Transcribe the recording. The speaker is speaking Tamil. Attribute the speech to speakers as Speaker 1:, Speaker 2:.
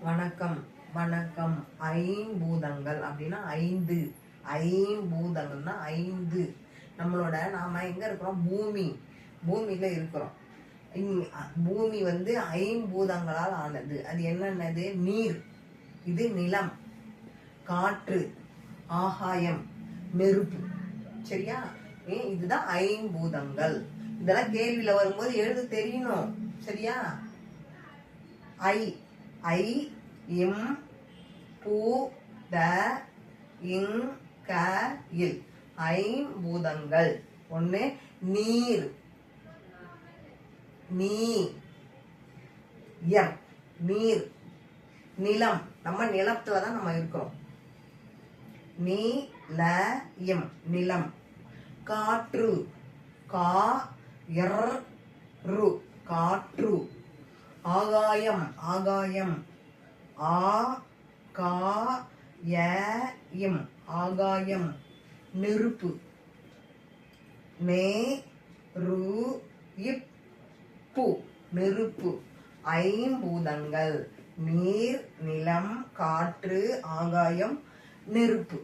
Speaker 1: வணக்கம் வணக்கம். ஐம்பூதங்கள் அப்படின்னா ஐந்து. ஐம்பூதங்கள்னா ஐந்து. நாம எங்க இருக்கிறோம்? பூமியில இருக்கிறோம். பூமி ஐம்பூதங்களால் ஆனது. அது என்னென்னது? நீர், இது நிலம், காற்று, ஆகாயம், நெருப்பு. சரியா? இதுதான் ஐம்பூதங்கள். இதெல்லாம் கேள்வியில வரும்போது எழுத தெரியணும். சரியா? ஐ இம் பூ த இங் க இல். ஐம்பூதங்கள். ஒண்ணு நீர், நீர், நிலம். நம்ம நிலத்துலதான் நம்ம இருக்கிறோம். நீலம், நிலம். காற்று, காற்று. ஆகாயம், ஆகாயம். நெருப்பு, நெருப்பு. ஐம்பூதங்கள்: நீர், நிலம், காற்று, ஆகாயம், நெருப்பு.